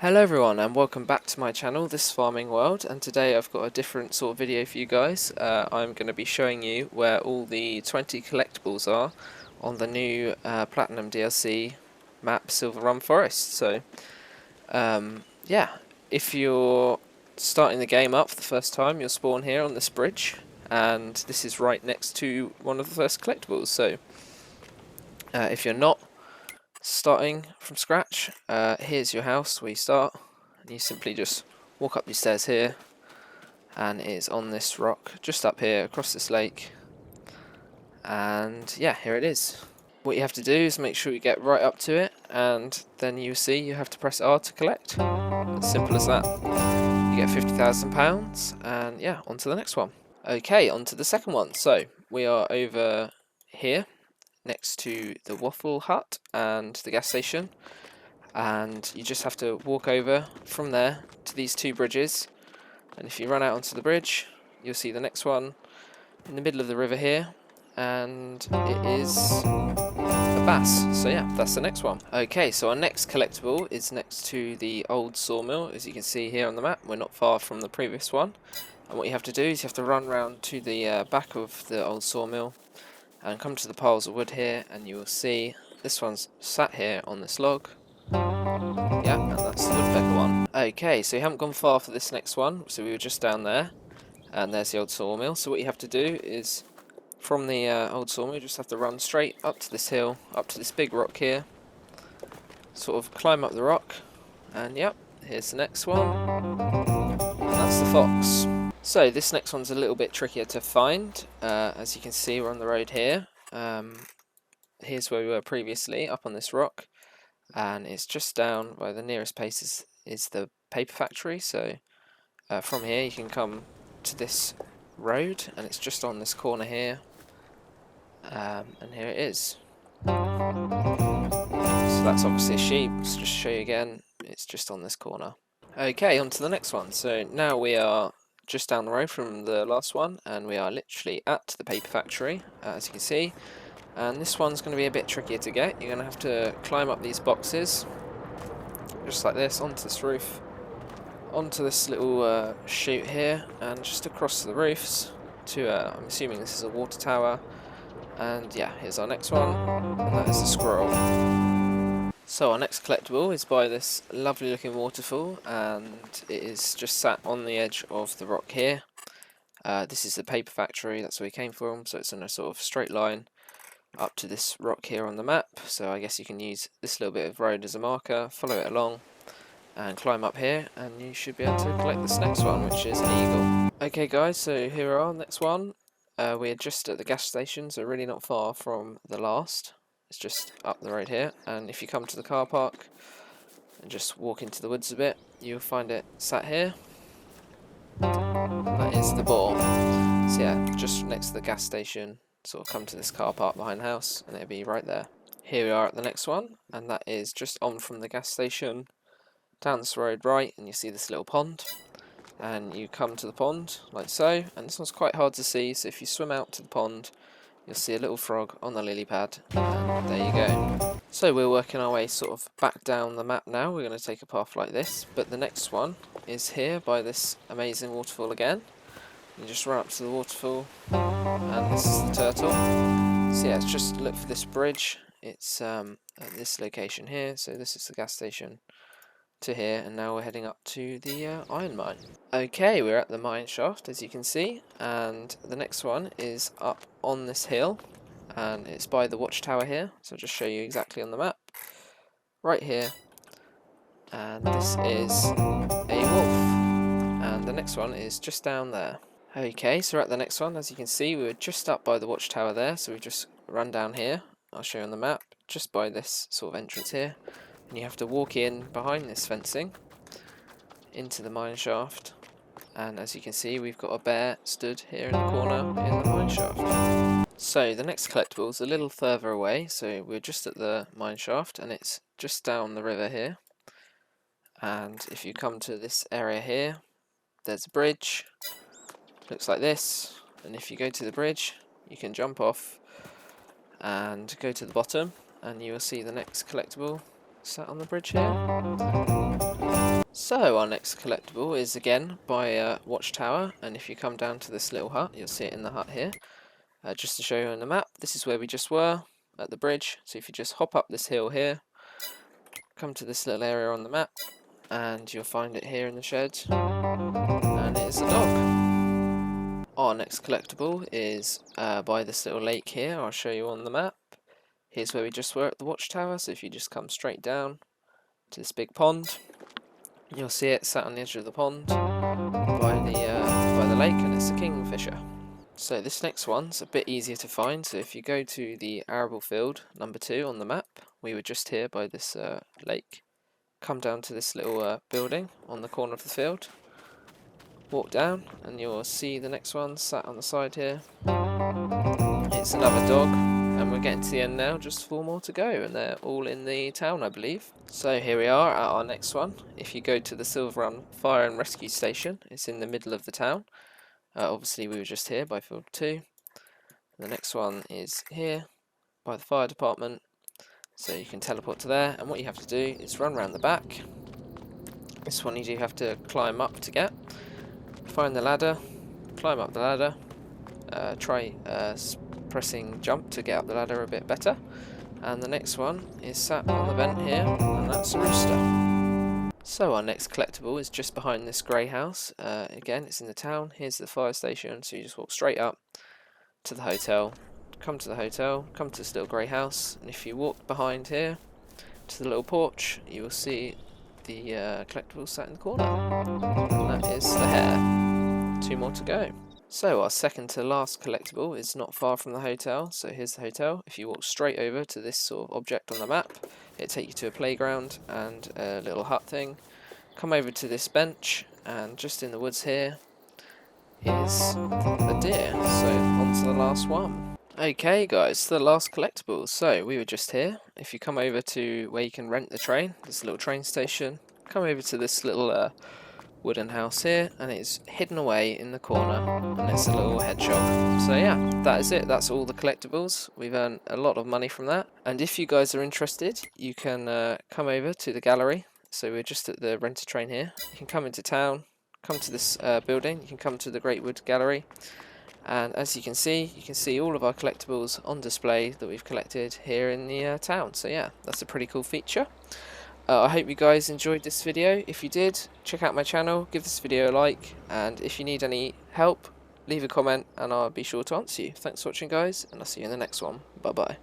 Hello everyone and welcome back to my channel, This Farming World, and today I've got a different sort of video for you guys. I'm going to be showing you where all the 20 collectibles are on the new Platinum DLC map SILVERRUN Forest. So yeah, if you're starting the game up for the first time, you'll spawn here on this bridge, and this is right next to one of the first collectibles. So if you're not starting from scratch, here's your house where you start, and you simply just walk up these stairs here, and it is on this rock just up here across this lake, and yeah, here it is. What you have to do is make sure you get right up to it, and then you see you have to press R to collect. As simple as that. You get £50,000, and yeah, on to the next one. Okay, on to the second one. So we are over here next to the Waffle Hut and the gas station, and you just have to walk over from there to these two bridges, and if you run out onto the bridge you'll see the next one in the middle of the river here, and it is a bass. So yeah, that's the next one. Okay, so our next collectible is next to the old sawmill. As you can see here on the map, we're not far from the previous one, and what you have to do is you have to run round to the back of the old sawmill and come to the piles of wood here, and you will see this one's sat here on this log. Yeah, and that's the woodpecker one. Okay, so you haven't gone far for this next one, so we were just down there, and there's the old sawmill. So what you have to do is, from the old sawmill, you just have to run straight up to this hill, up to this big rock here, sort of climb up the rock, and yep, here's the next one, and that's the fox. So this next one's a little bit trickier to find. As you can see, we're on the road here. Here's where we were previously, up on this rock, and it's just down by the nearest place is the paper factory. So from here you can come to this road, and it's just on this corner here, and here it is. So that's obviously a sheep. Let's just show you again, it's just on this corner. Okay, on to the next one. So now we are just down the road from the last one, and we are literally at the paper factory, as you can see, and this one's going to be a bit trickier to get. You're going to have to climb up these boxes just like this, onto this roof, onto this little chute here, and just across the roofs to I'm assuming this is a water tower. And yeah, here's our next one, and that is a squirrel. So our next collectible is by this lovely looking waterfall, and it is just sat on the edge of the rock here. This is the paper factory, that's where we came from, so it's in a sort of straight line up to this rock here on the map. So I guess you can use this little bit of road as a marker, follow it along, and climb up here, and you should be able to collect this next one, which is an eagle. Okay guys, so here we are, next one. We're just at the gas station, so really not far from the last. It's just up the road here, and if you come to the car park and just walk into the woods a bit, you'll find it sat here. That is the boar. So yeah, just next to the gas station, sort of come to this car park behind the house, and it'll be right there. Here we are at the next one, and that is just on from the gas station, down this road right, and you see this little pond. And you come to the pond like so, and this one's quite hard to see, so if you swim out to the pond you'll see a little frog on the lily pad, and there you go. So we're working our way sort of back down the map now. We're going to take a path like this, but the next one is here by this amazing waterfall again. You just run up to the waterfall, and this is the turtle. So yeah, just look for this bridge. It's at this location here, so this is the gas station to here, and now we're heading up to the iron mine. Okay, we're at the mine shaft, as you can see, and the next one is up on this hill, and it's by the watchtower here, so I'll just show you exactly on the map right here, and this is a wolf, and the next one is just down there. Okay, so we're at the next one. As you can see, we were just up by the watchtower there, so we've just run down here. I'll show you on the map, just by this sort of entrance here. And you have to walk in behind this fencing into the mine shaft, and as you can see we've got a bear stood here in the corner in the mine shaft. So the next collectible is a little further away, so we're just at the mine shaft, and it's just down the river here, and if you come to this area here, there's a bridge, looks like this, and if you go to the bridge you can jump off and go to the bottom, and you will see the next collectible sat on the bridge here. So our next collectible is again by a watchtower, and if you come down to this little hut, you'll see it in the hut here. Just to show you on the map, this is where we just were, at the bridge. So if you just hop up this hill here, come to this little area on the map, and you'll find it here in the shed, and it is a dog. Our next collectible is by this little lake here. I'll show you on the map. Here's where we just were at the watchtower, so if you just come straight down to this big pond, you'll see it sat on the edge of the pond by the lake, and it's a kingfisher. So this next one's a bit easier to find, so if you go to the arable field number 2 on the map, we were just here by this lake. Come down to this little building on the corner of the field, walk down, and you'll see the next one sat on the side here. It's another dog, and we're getting to the end now, just 4 more to go, and they're all in the town, I believe. So here we are at our next one. If you go to the SILVERRUN Fire and Rescue Station, it's in the middle of the town. Obviously we were just here by field 2. The next one is here by the fire department, so you can teleport to there, and what you have to do is run around the back. This one you do have to climb up to get. Find the ladder, climb up the ladder, try pressing jump to get up the ladder a bit better, and the next one is sat on the vent here, and that's a rooster. So our next collectible is just behind this grey house. Again, it's in the town. Here's the fire station, so you just walk straight up to the hotel, come to this little grey house, and if you walk behind here to the little porch, you will see the collectible sat in the corner, and that is the hare. 2 more to go. So our second to last collectible is not far from the hotel, so here's the hotel. If you walk straight over to this sort of object on the map, it'll take you to a playground and a little hut thing. Come over to this bench, and just in the woods here is a deer, so on to the last one. Okay guys, the last collectibles. So we were just here. If you come over to where you can rent the train, this little train station, come over to this little wooden house here, and it's hidden away in the corner, and it's a little hedgehog. So yeah, that is it. That's all the collectibles. We've earned a lot of money from that, and if you guys are interested, you can come over to the gallery. So we're just at the rented train here. You can come into town, come to this building, you can come to the Great Wood Gallery, and as you can see all of our collectibles on display that we've collected here in the town. So yeah, that's a pretty cool feature. I hope you guys enjoyed this video. If you did, check out my channel, give this video a like, and if you need any help, leave a comment and I'll be sure to answer you. Thanks for watching guys, and I'll see you in the next one. Bye bye.